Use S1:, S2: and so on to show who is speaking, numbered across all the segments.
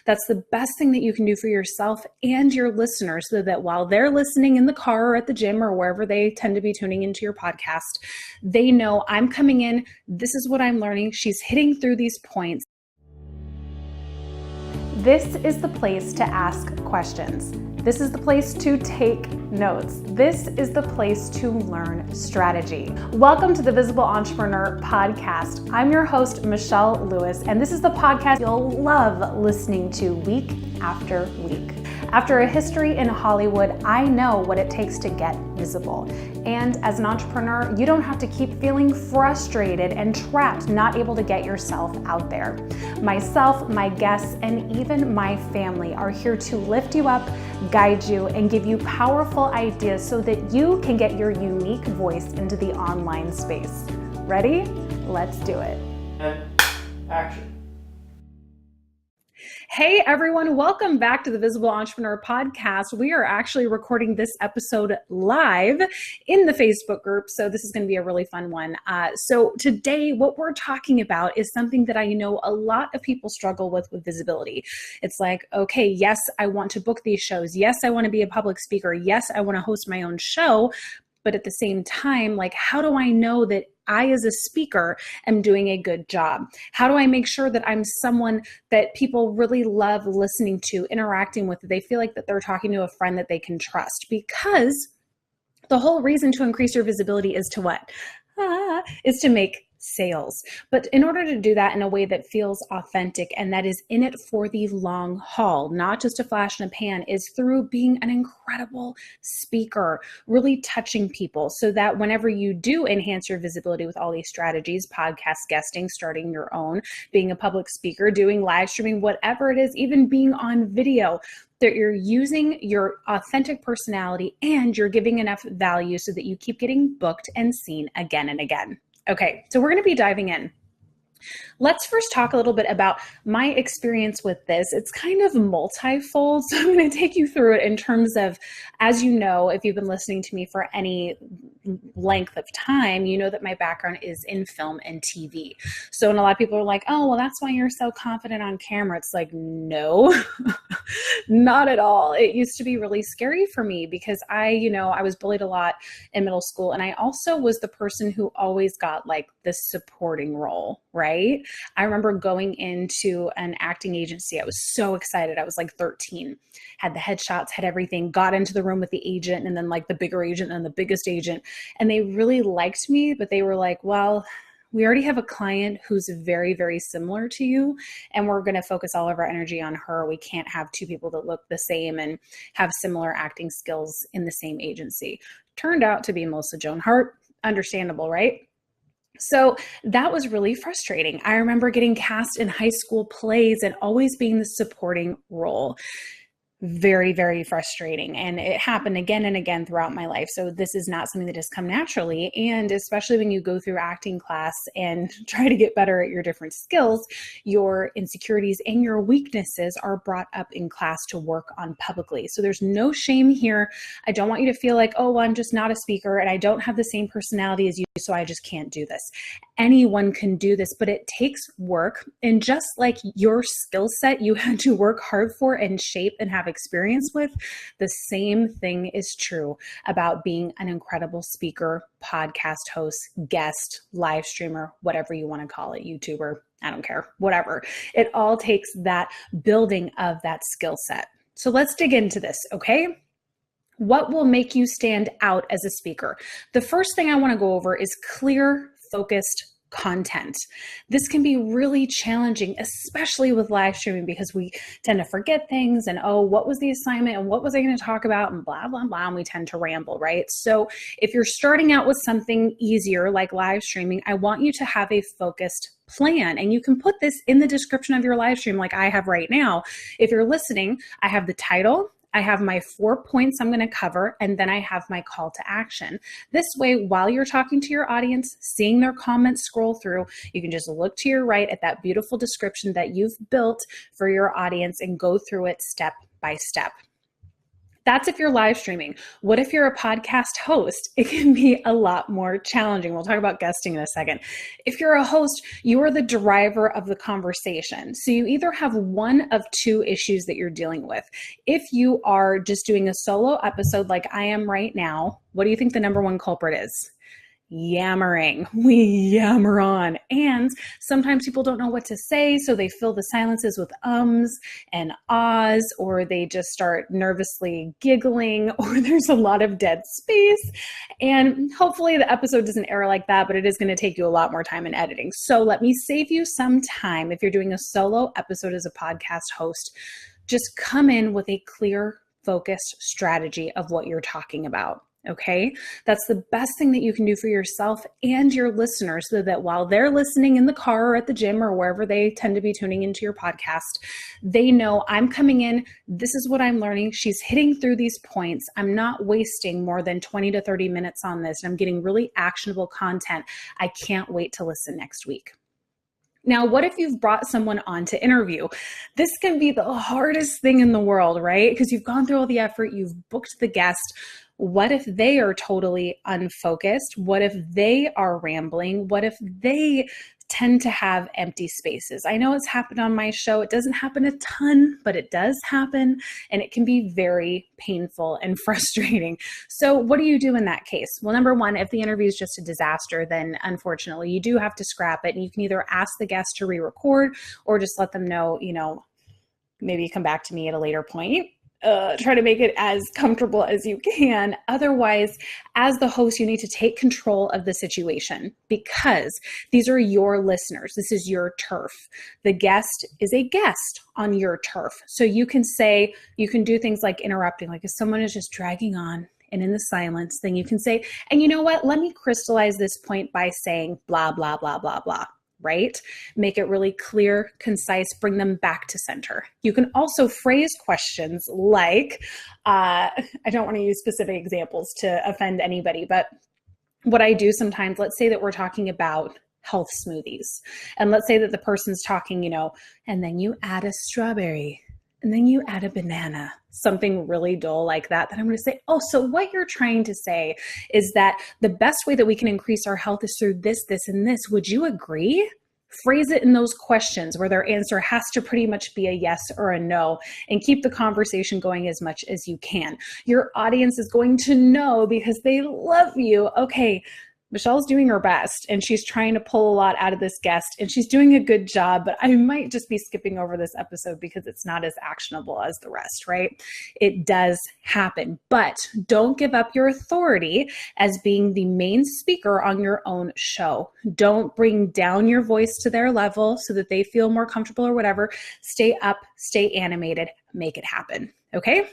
S1: That's the best thing that you can do for yourself and your listeners, so that while they're listening in the car or at the gym or wherever they tend to be tuning into your podcast, they know I'm coming in. This is what I'm learning. She's hitting through these points. This is the place to ask questions. This is the place to take notes. This is the place to learn strategy. Welcome to the Visible Entrepreneur Podcast. I'm your host, Michelle Lewis, and this is the podcast you'll love listening to week after week. After a history in Hollywood, I know what it takes to get visible. And as an entrepreneur, you don't have to keep feeling frustrated and trapped, not able to get yourself out there. Myself, my guests, and even my family are here to lift you up, guide you, and give you powerful ideas so that you can get your unique voice into the online space. Ready? Let's do it.
S2: And action.
S1: Hey everyone, welcome back to the Visible Entrepreneur Podcast. We are actually recording this episode live in the Facebook group, so this is going to be a really fun one. So today, what we're talking about is something that I know a lot of people struggle with visibility. It's like, okay, yes, I want to book these shows. Yes, I want to be a public speaker. Yes, I want to host my own show. But at the same time, like, how do I know that I, as a speaker, am doing a good job? How do I make sure that I'm someone that people really love listening to, interacting with, that they feel like that they're talking to a friend that they can trust? Because the whole reason to increase your visibility is to what? Is to make sales. But in order to do that in a way that feels authentic and that is in it for the long haul, not just a flash in a pan, is through being an incredible speaker, really touching people, so that whenever you do enhance your visibility with all these strategies, podcast guesting, starting your own, being a public speaker, doing live streaming, whatever it is, even being on video, that you're using your authentic personality and you're giving enough value so that you keep getting booked and seen again and again. Okay, so we're going to be diving in. Let's first talk a little bit about my experience with this. It's kind of multifold, so I'm going to take you through it in terms of, as you know, if you've been listening to me for any length of time, you know that my background is in film and TV. So when a lot of people are like, oh, well, that's why you're so confident on camera. It's like, no, not at all. It used to be really scary for me because I was bullied a lot in middle school. And I also was the person who always got like the supporting role, right? I remember going into an acting agency. I was so excited. I was like 13, had the headshots, had everything, got into the room with the agent and then like the bigger agent and the biggest agent. And they really liked me, but they were like, well, we already have a client who's very, very similar to you, and we're going to focus all of our energy on her. We can't have two people that look the same and have similar acting skills in the same agency. Turned out to be Melissa Joan Hart. Understandable, right? So that was really frustrating. I remember getting cast in high school plays and always being the supporting role. Very, very frustrating. And it happened again and again throughout my life. So this is not something that has come naturally. And especially when you go through acting class and try to get better at your different skills, your insecurities and your weaknesses are brought up in class to work on publicly. So there's no shame here. I don't want you to feel like, oh, well, I'm just not a speaker and I don't have the same personality as you, so I just can't do this. Anyone can do this, but it takes work. And just like your skill set you had to work hard for and shape and have experience with, the same thing is true about being an incredible speaker, podcast host, guest, live streamer, whatever you want to call it, YouTuber, I don't care, whatever. It all takes that building of that skill set. So let's dig into this, okay? What will make you stand out as a speaker? The first thing I want to go over is clear, focused content. This can be really challenging, especially with live streaming, because we tend to forget things and, oh, what was the assignment and what was I going to talk about and blah, blah, blah, and we tend to ramble, right? So if you're starting out with something easier like live streaming, I want you to have a focused plan. And you can put this in the description of your live stream like I have right now. If you're listening, I have the title, I have my 4 points I'm going to cover, and then I have my call to action. This way, while you're talking to your audience, seeing their comments scroll through, you can just look to your right at that beautiful description that you've built for your audience and go through it step by step. That's if you're live streaming. What if you're a podcast host? It can be a lot more challenging. We'll talk about guesting in a second. If you're a host, you are the driver of the conversation. So you either have one of two issues that you're dealing with. If you are just doing a solo episode like I am right now, what do you think the number one culprit is? Yammering. We yammer on. And sometimes people don't know what to say, so they fill the silences with ums and ahs, or they just start nervously giggling, or there's a lot of dead space. And hopefully the episode doesn't air like that, but it is going to take you a lot more time in editing. So let me save you some time. If you're doing a solo episode as a podcast host, just come in with a clear, focused strategy of what you're talking about. Okay, that's the best thing that you can do for yourself and your listeners, so that while they're listening in the car or at the gym or wherever they tend to be tuning into your podcast, they know I'm coming in. This is what I'm learning. She's hitting through these points. I'm not wasting more than 20 to 30 minutes on this. And I'm getting really actionable content. I can't wait to listen next week. Now, what if you've brought someone on to interview? This can be the hardest thing in the world, right? Because you've gone through all the effort, you've booked the guest. What if they are totally unfocused? What if they are rambling? What if they tend to have empty spaces? I know it's happened on my show. It doesn't happen a ton, but it does happen, and it can be very painful and frustrating. So what do you do in that case? Well, number one, if the interview is just a disaster, then unfortunately you do have to scrap it, and you can either ask the guest to re-record or just let them know, maybe come back to me at a later point. Try to make it as comfortable as you can. Otherwise, as the host, you need to take control of the situation, because these are your listeners. This is your turf. The guest is a guest on your turf. So you can do things like interrupting, like if someone is just dragging on and in the silence, then you can say, and you know what, let me crystallize this point by saying blah, blah, blah, blah, blah. Right? Make it really clear, concise, bring them back to center. You can also phrase questions like, I don't want to use specific examples to offend anybody, but what I do sometimes, let's say that we're talking about health smoothies. And let's say that the person's talking, and then you add a strawberry, and then you add a banana, something really dull like that I'm going to say, oh, so what you're trying to say is that the best way that we can increase our health is through this, this, and this. Would you agree? Phrase it in those questions where their answer has to pretty much be a yes or a no, and keep the conversation going as much as you can. Your audience is going to know, because they love you. Okay, Michelle's doing her best, and she's trying to pull a lot out of this guest, and she's doing a good job, but I might just be skipping over this episode because it's not as actionable as the rest, right? It does happen, but don't give up your authority as being the main speaker on your own show. Don't bring down your voice to their level so that they feel more comfortable or whatever. Stay up, stay animated, make it happen, okay?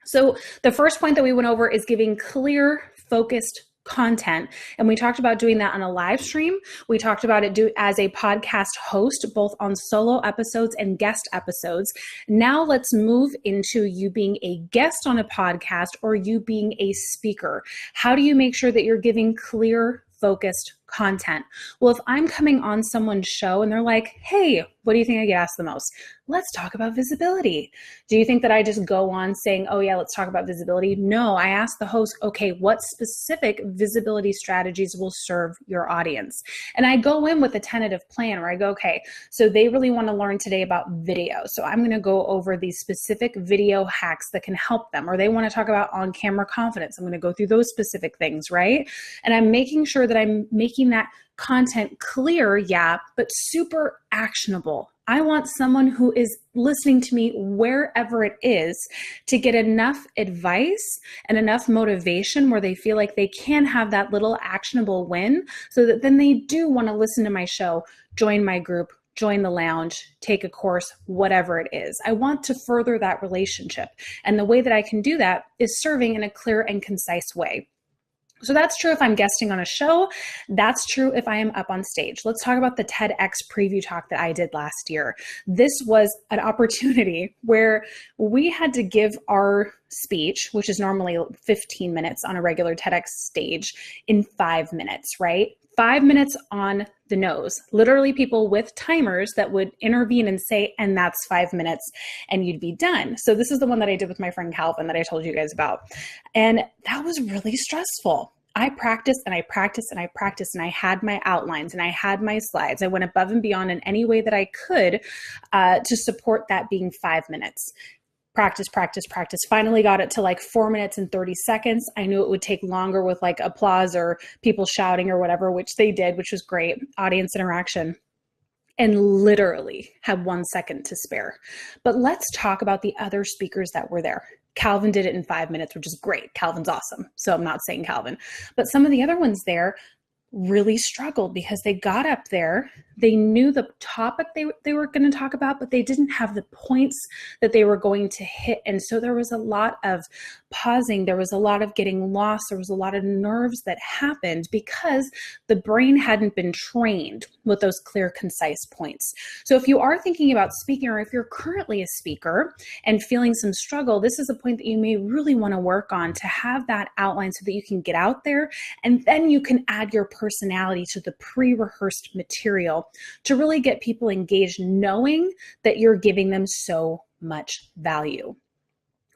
S1: So the first point that we went over is giving clear, focused content. And we talked about doing that on a live stream. We talked about it as a podcast host, both on solo episodes and guest episodes. Now let's move into you being a guest on a podcast or you being a speaker. How do you make sure that you're giving clear, focused content? Well, if I'm coming on someone's show and they're like, hey, what do you think I get asked the most? Let's talk about visibility. Do you think that I just go on saying, oh yeah, let's talk about visibility? No, I ask the host, okay, what specific visibility strategies will serve your audience? And I go in with a tentative plan where I go, okay, so they really want to learn today about video. So I'm going to go over these specific video hacks that can help them. Or they want to talk about on-camera confidence. I'm going to go through those specific things, right? And I'm making sure that I'm making that content clear, yeah, but super actionable. I want someone who is listening to me wherever it is to get enough advice and enough motivation where they feel like they can have that little actionable win, so that then they do want to listen to my show, join my group, join the lounge, take a course, whatever it is. I want to further that relationship. And the way that I can do that is serving in a clear and concise way. So that's true if I'm guesting on a show. That's true if I am up on stage. Let's talk about the TEDx preview talk that I did last year. This was an opportunity where we had to give our speech, which is normally 15 minutes on a regular TEDx stage, in 5 minutes, right? 5 minutes on the nose. Literally people with timers that would intervene and say, and that's 5 minutes and you'd be done. So this is the one that I did with my friend Calvin that I told you guys about. And that was really stressful. I practiced and I practiced and I practiced, and I had my outlines and I had my slides. I went above and beyond in any way that I could to support that being 5 minutes. Practice, practice, practice. Finally got it to like 4 minutes and 30 seconds. I knew it would take longer with like applause or people shouting or whatever, which they did, which was great. Audience interaction. And literally had 1 second to spare. But let's talk about the other speakers that were there. Calvin did it in 5 minutes, which is great. Calvin's awesome. So I'm not saying Calvin, but some of the other ones there really struggled because they got up there, they knew the topic they were going to talk about, but they didn't have the points that they were going to hit. And so there was a lot of pausing. There was a lot of getting lost. There was a lot of nerves that happened because the brain hadn't been trained with those clear, concise points. So if you are thinking about speaking, or if you're currently a speaker and feeling some struggle, this is a point that you may really want to work on, to have that outline so that you can get out there, and then you can add your personality to the pre-rehearsed material to really get people engaged, knowing that you're giving them so much value.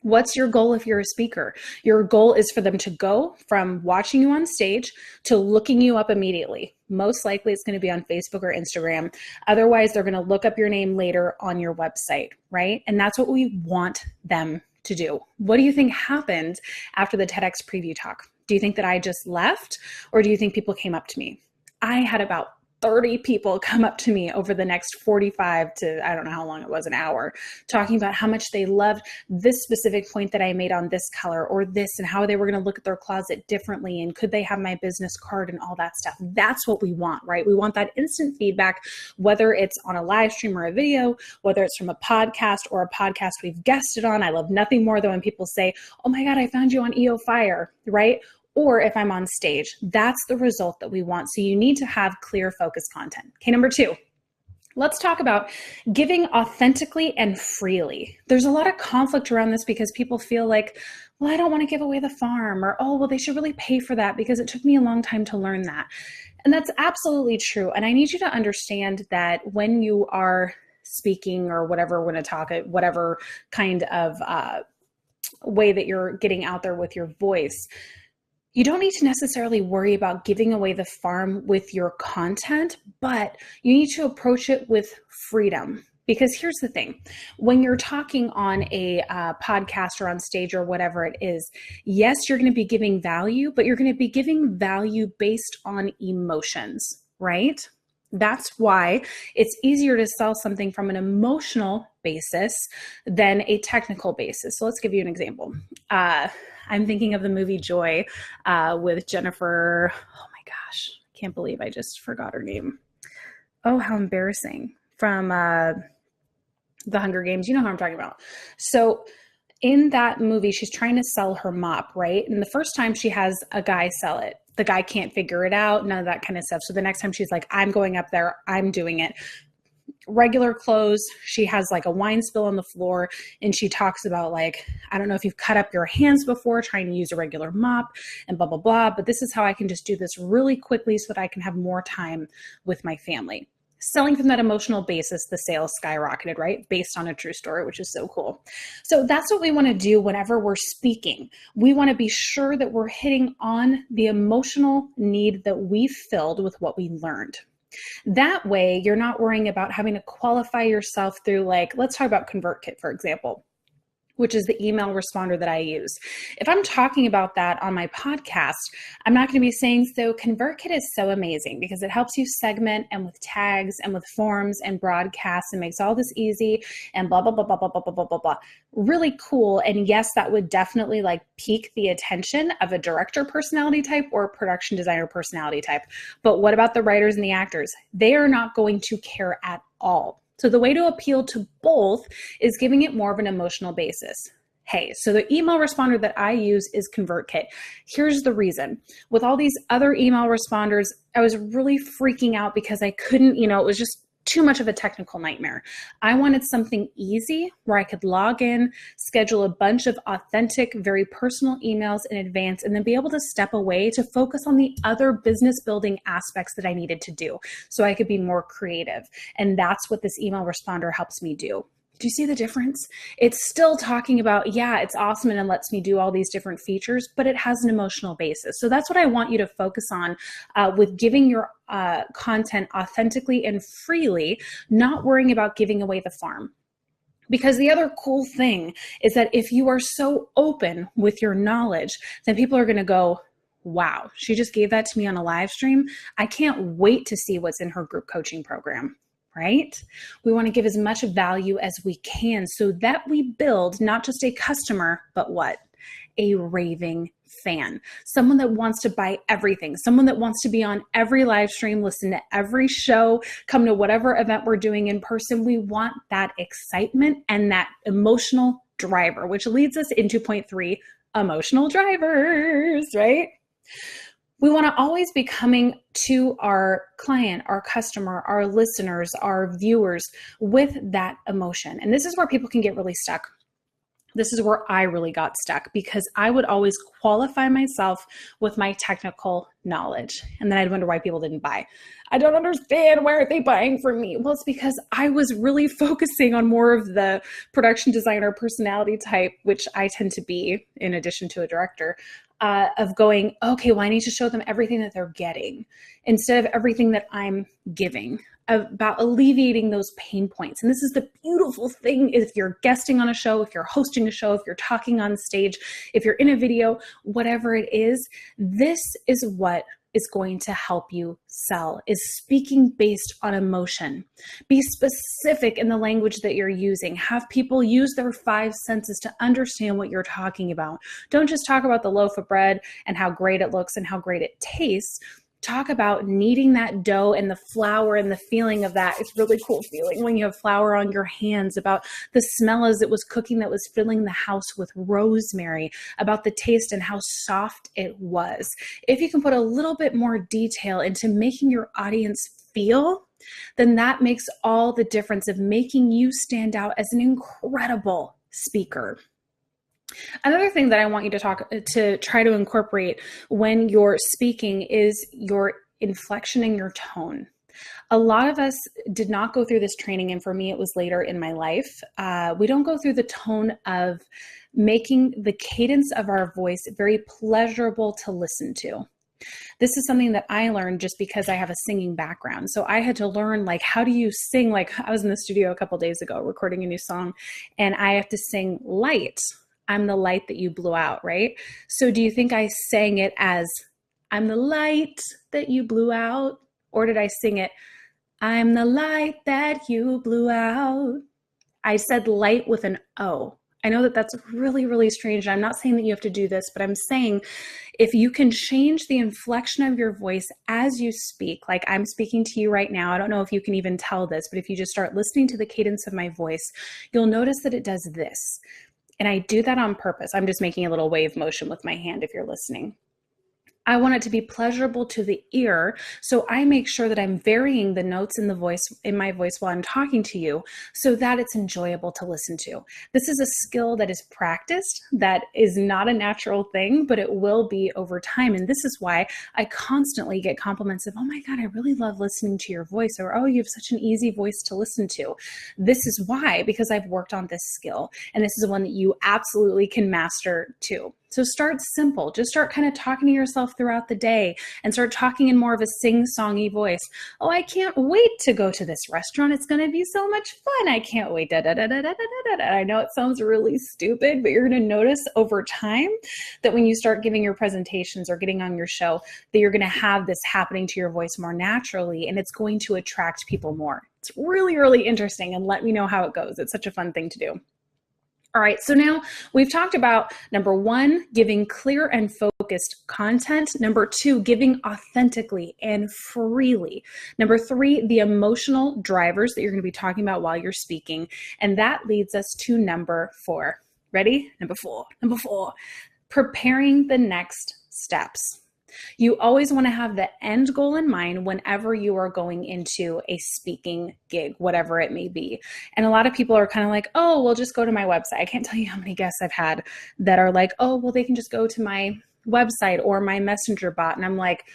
S1: What's your goal if you're a speaker? Your goal is for them to go from watching you on stage to looking you up immediately. Most likely it's going to be on Facebook or Instagram. Otherwise, they're going to look up your name later on your website, right? And that's what we want them to do. What do you think happened after the TEDx preview talk? Do you think that I just left, or do you think people came up to me? I had about 30 people come up to me over the next 45 to, I don't know how long it was, an hour, talking about how much they loved this specific point that I made on this color or this, and how they were going to look at their closet differently, and could they have my business card and all that stuff. That's what we want, right? We want that instant feedback, whether it's on a live stream or a video, whether it's from a podcast or a podcast we've guested on. I love nothing more than when people say, oh my God, I found you on EOFire, right? Or if I'm on stage. That's the result that we want. So you need to have clear, focused content. Okay, number 2, let's talk about giving authentically and freely. There's a lot of conflict around this because people feel like, well, I don't want to give away the farm, or, oh, well, they should really pay for that because it took me a long time to learn that. And that's absolutely true. And I need you to understand that when you are speaking or whatever, when to talk at whatever kind of way that you're getting out there with your voice, you don't need to necessarily worry about giving away the farm with your content, but you need to approach it with freedom. Because here's the thing, when you're talking on a podcast or on stage or whatever it is, yes, you're going to be giving value, but you're going to be giving value based on emotions, right? That's why it's easier to sell something from an emotional basis than a technical basis. So let's give you an example. I'm thinking of the movie Joy with Jennifer. Oh my gosh, I can't believe I just forgot her name. Oh, how embarrassing. From The Hunger Games. You know who I'm talking about. So in that movie, she's trying to sell her mop, right? And the first time she has a guy sell it. The guy can't figure it out, none of that kind of stuff. So the next time she's like, I'm going up there, I'm doing it. Regular clothes, she has like a wine spill on the floor, and she talks about like, I don't know if you've cut up your hands before trying to use a regular mop and blah, blah, blah, but this is how I can just do this really quickly so that I can have more time with my family. Selling from that emotional basis, the sales skyrocketed, right? Based on a true story, which is so cool. So that's what we want to do whenever we're speaking. We want to be sure that we're hitting on the emotional need that we filled with what we learned. That way, you're not worrying about having to qualify yourself through, like, let's talk about ConvertKit, for example, which is the email responder that I use. If I'm talking about that on my podcast, I'm not going to be saying, so ConvertKit is so amazing because it helps you segment and with tags and with forms and broadcasts and makes all this easy and blah, blah, blah, blah, blah, blah, blah, blah, blah, blah. Really cool. And yes, that would definitely like pique the attention of a director personality type or a production designer personality type. But what about the writers and the actors? They are not going to care at all. So the way to appeal to both is giving it more of an emotional basis. Hey, so the email responder that I use is ConvertKit. Here's the reason. With all these other email responders, I was really freaking out because I couldn't, it was just too much of a technical nightmare. I wanted something easy where I could log in, schedule a bunch of authentic, very personal emails in advance, and then be able to step away to focus on the other business building aspects that I needed to do so I could be more creative. And that's what this email responder helps me do. Do you see the difference? It's still talking about, yeah, it's awesome and it lets me do all these different features, but it has an emotional basis. So that's what I want you to focus on with giving your content authentically and freely, not worrying about giving away the farm. Because the other cool thing is that if you are so open with your knowledge, then people are going to go, wow, she just gave that to me on a live stream. I can't wait to see what's in her group coaching program. Right? We want to give as much value as we can so that we build not just a customer, but what? A raving fan. Someone that wants to buy everything. Someone that wants to be on every live stream, listen to every show, come to whatever event we're doing in person. We want that excitement and that emotional driver, which leads us into point 3, emotional drivers, right? We want to always be coming to our client, our customer, our listeners, our viewers with that emotion. And this is where people can get really stuck. This is where I really got stuck because I would always qualify myself with my technical knowledge. And then I'd wonder why people didn't buy. I don't understand. Why aren't they buying from me? Well, it's because I was really focusing on more of the production designer personality type, which I tend to be in addition to a director, of going, okay, well, I need to show them everything that they're getting instead of everything that I'm giving, about alleviating those pain points. And this is the beautiful thing if you're guesting on a show, if you're hosting a show, if you're talking on stage, if you're in a video, whatever it is, this is what is going to help you sell, is speaking based on emotion. Be specific in the language that you're using. Have people use their 5 senses to understand what you're talking about. Don't just talk about the loaf of bread and how great it looks and how great it tastes. Talk about kneading that dough and the flour and the feeling of that. It's a really cool feeling when you have flour on your hands, about the smell as it was cooking that was filling the house with rosemary, about the taste and how soft it was. If you can put a little bit more detail into making your audience feel, then that makes all the difference of making you stand out as an incredible speaker. Another thing that I want you to try to incorporate when you're speaking is your inflection and your tone. A lot of us did not go through this training, and for me, it was later in my life. We don't go through the tone of making the cadence of our voice very pleasurable to listen to. This is something that I learned just because I have a singing background. So I had to learn, like, how do you sing? Like, I was in the studio a couple days ago recording a new song, and I have to sing light. I'm the light that you blew out, right? So do you think I sang it as I'm the light that you blew out? Or did I sing it, I'm the light that you blew out? I said light with an O. I know that that's really, really strange. I'm not saying that you have to do this, but I'm saying if you can change the inflection of your voice as you speak, like I'm speaking to you right now, I don't know if you can even tell this, but if you just start listening to the cadence of my voice, you'll notice that it does this. And I do that on purpose. I'm just making a little wave motion with my hand if you're listening. I want it to be pleasurable to the ear, so I make sure that I'm varying the notes in my voice while I'm talking to you so that it's enjoyable to listen to. This is a skill that is practiced, that is not a natural thing, but it will be over time. And this is why I constantly get compliments of, oh my God, I really love listening to your voice, or oh, you have such an easy voice to listen to. This is why, because I've worked on this skill, and this is one that you absolutely can master too. So start simple. Just start kind of talking to yourself throughout the day and start talking in more of a sing-songy voice. Oh, I can't wait to go to this restaurant. It's going to be so much fun. I can't wait. Da, da, da, da, da, da, da. I know it sounds really stupid, but you're going to notice over time that when you start giving your presentations or getting on your show, that you're going to have this happening to your voice more naturally, and it's going to attract people more. It's really, really interesting, and let me know how it goes. It's such a fun thing to do. All right, so now we've talked about number 1, giving clear and focused content. Number 2, giving authentically and freely. Number 3, the emotional drivers that you're going to be talking about while you're speaking. And that leads us to number 4. Ready? Number four, preparing the next steps. You always want to have the end goal in mind whenever you are going into a speaking gig, whatever it may be. And a lot of people are kind of like, oh, well, just go to my website. I can't tell you how many guests I've had that are like, oh, well, they can just go to my website or my messenger bot. And I'm like,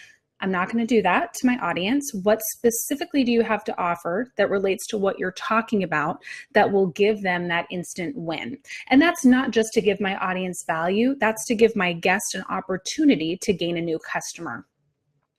S1: I'm not going to do that to my audience. What specifically do you have to offer that relates to what you're talking about that will give them that instant win? And that's not just to give my audience value. That's to give my guest an opportunity to gain a new customer.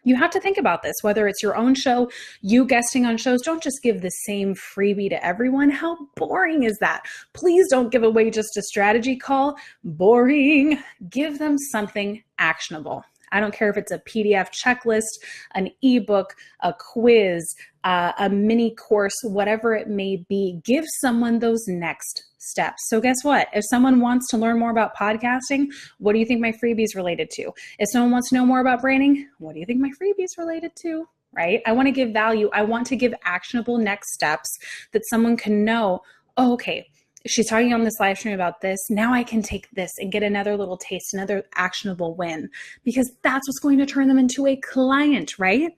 S1: You have to think about this, whether it's your own show, you guesting on shows. Don't just give the same freebie to everyone. How boring is that? Please don't give away just a strategy call. Boring. Give them something actionable. I don't care if it's a PDF checklist, an ebook, a quiz, a mini course, whatever it may be. Give someone those next steps. So guess what? If someone wants to learn more about podcasting, what do you think my freebie is related to? If someone wants to know more about branding, what do you think my freebie is related to? Right? I want to give value. I want to give actionable next steps that someone can know, oh, okay, she's talking on this live stream about this. Now I can take this and get another little taste, another actionable win, because that's what's going to turn them into a client, right?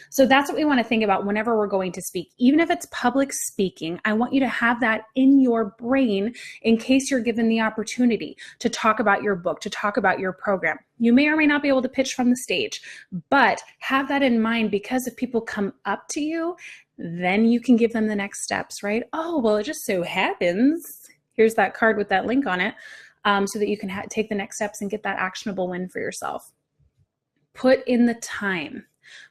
S1: So that's what we want to think about whenever we're going to speak. Even if it's public speaking, I want you to have that in your brain in case you're given the opportunity to talk about your book, to talk about your program. You may or may not be able to pitch from the stage, but have that in mind, because if people come up to you, then you can give them the next steps, right? Oh, well, it just so happens, here's that card with that link on it, so that you can take the next steps and get that actionable win for yourself. Put in the time,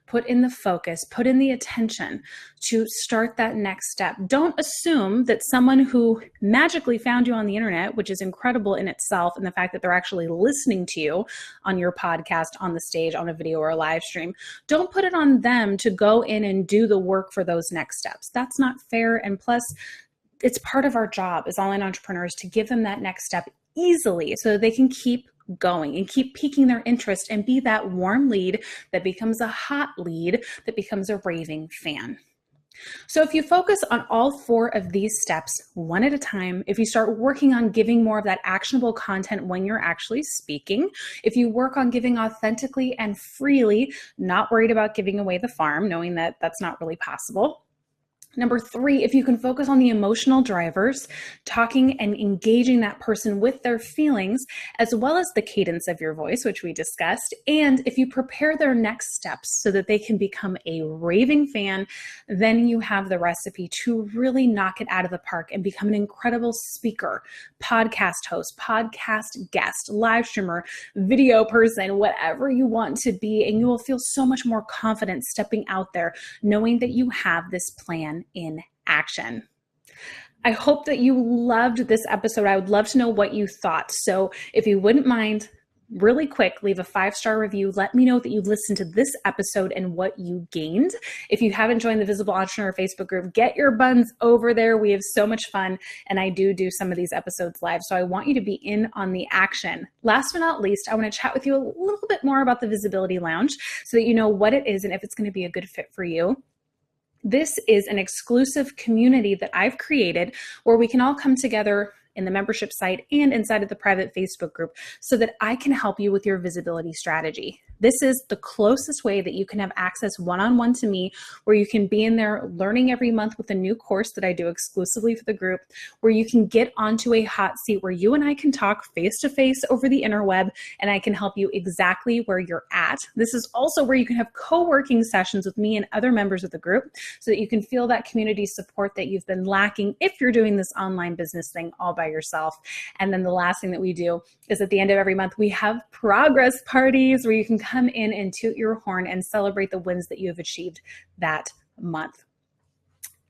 S1: put in the focus, put in the attention to start that next step. Don't assume that someone who magically found you on the internet, which is incredible in itself, and the fact that they're actually listening to you on your podcast, on the stage, on a video or a live stream, don't put it on them to go in and do the work for those next steps. That's not fair. And plus, it's part of our job as online entrepreneurs to give them that next step easily so that they can keep going and keep piquing their interest and be that warm lead that becomes a hot lead that becomes a raving fan. So if you focus on all 4 of these steps one at a time, if you start working on giving more of that actionable content when you're actually speaking, if you work on giving authentically and freely, not worried about giving away the farm, knowing that that's not really possible. Number 3, if you can focus on the emotional drivers, talking and engaging that person with their feelings, as well as the cadence of your voice, which we discussed. And if you prepare their next steps so that they can become a raving fan, then you have the recipe to really knock it out of the park and become an incredible speaker, podcast host, podcast guest, live streamer, video person, whatever you want to be. And you will feel so much more confident stepping out there, knowing that you have this plan in action. I hope that you loved this episode. I would love to know what you thought. So if you wouldn't mind, really quick, leave a 5-star review. Let me know that you listened to this episode and what you gained. If you haven't joined the Visible Entrepreneur Facebook group, get your buns over there. We have so much fun, and I do some of these episodes live. So I want you to be in on the action. Last but not least, I want to chat with you a little bit more about the Visibility Lounge so that you know what it is and if it's going to be a good fit for you. This is an exclusive community that I've created where we can all come together in the membership site and inside of the private Facebook group so that I can help you with your visibility strategy. This is the closest way that you can have access one-on-one to me, where you can be in there learning every month with a new course that I do exclusively for the group, where you can get onto a hot seat where you and I can talk face-to-face over the interweb, and I can help you exactly where you're at. This is also where you can have co-working sessions with me and other members of the group so that you can feel that community support that you've been lacking if you're doing this online business thing all by yourself. And then the last thing that we do is at the end of every month, we have progress parties where you can come in and toot your horn and celebrate the wins that you have achieved that month.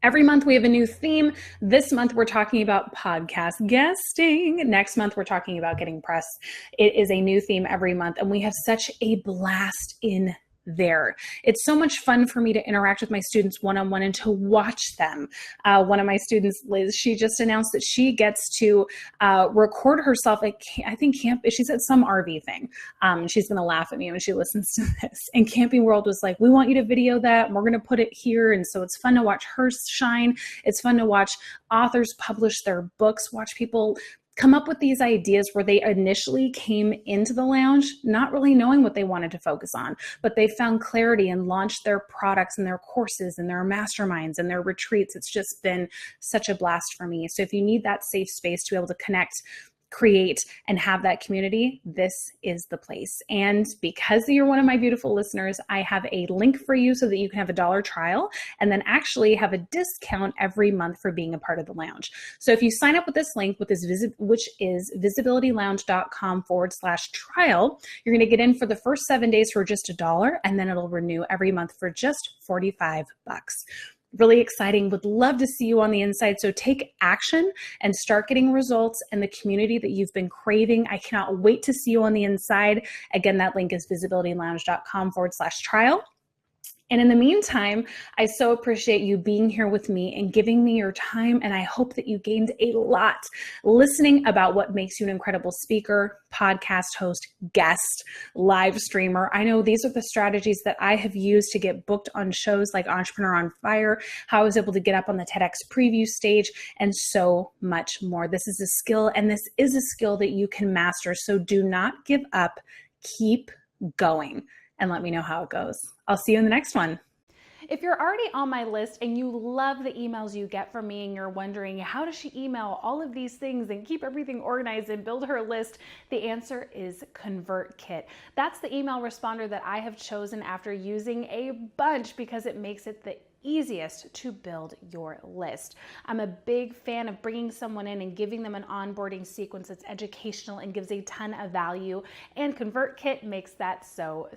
S1: Every month we have a new theme. This month we're talking about podcast guesting. Next month we're talking about getting press. It is a new theme every month, and we have such a blast in there. It's so much fun for me to interact with my students one-on-one and to watch them. One of my students, Liz, she just announced that she gets to record herself at, I think, camp. She's at some RV thing. She's going to laugh at me when she listens to this. And Camping World was like, we want you to video that, and we're going to put it here. And so it's fun to watch her shine. It's fun to watch authors publish their books, watch people come up with these ideas where they initially came into the lounge not really knowing what they wanted to focus on, but they found clarity and launched their products and their courses and their masterminds and their retreats. It's just been such a blast for me. So if you need that safe space to be able to connect, create, and have that community, this is the place. And because you're one of my beautiful listeners, I have a link for you so that you can have a $1 trial and then actually have a discount every month for being a part of the lounge. So if you sign up with this link, which is visibilitylounge.com/trial, you're going to get in for the first 7 days for just $1, and then it'll renew every month for just $45. Really exciting. Would love to see you on the inside. So take action and start getting results in the community that you've been craving. I cannot wait to see you on the inside. Again, that link is visibilitylounge.com/trial. And in the meantime, I so appreciate you being here with me and giving me your time. And I hope that you gained a lot listening about what makes you an incredible speaker, podcast host, guest, live streamer. I know these are the strategies that I have used to get booked on shows like Entrepreneur on Fire, how I was able to get up on the TEDx preview stage, and so much more. This is a skill, and this is a skill that you can master. So do not give up. Keep going. And let me know how it goes. I'll see you in the next one. If you're already on my list and you love the emails you get from me and you're wondering, how does she email all of these things and keep everything organized and build her list? The answer is ConvertKit. That's the email responder that I have chosen after using a bunch because it makes it the easiest to build your list. I'm a big fan of bringing someone in and giving them an onboarding sequence that's educational and gives a ton of value, and ConvertKit makes that so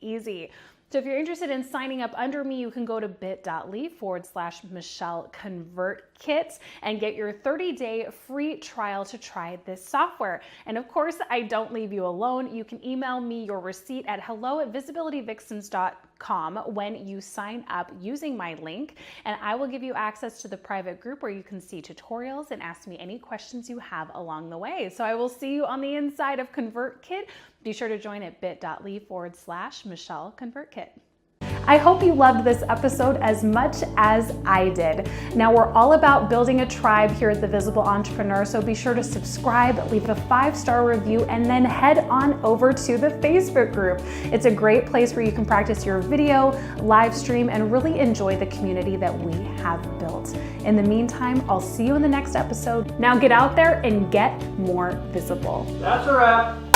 S1: easy. So if you're interested in signing up under me, you can go to bit.ly/Michelle ConvertKit and get your 30-day free trial to try this software. And of course, I don't leave you alone. You can email me your receipt at hello@visibilityvixens.com when you sign up using my link, and I will give you access to the private group where you can see tutorials and ask me any questions you have along the way. So I will see you on the inside of ConvertKit. Be sure to join at bit.ly/Michelle ConvertKit. I hope you loved this episode as much as I did. Now we're all about building a tribe here at The Visible Entrepreneur, so be sure to subscribe, leave a 5-star review, and then head on over to the Facebook group. It's a great place where you can practice your video, live stream, and really enjoy the community that we have built. In the meantime, I'll see you in the next episode. Now get out there and get more visible.
S2: That's a wrap.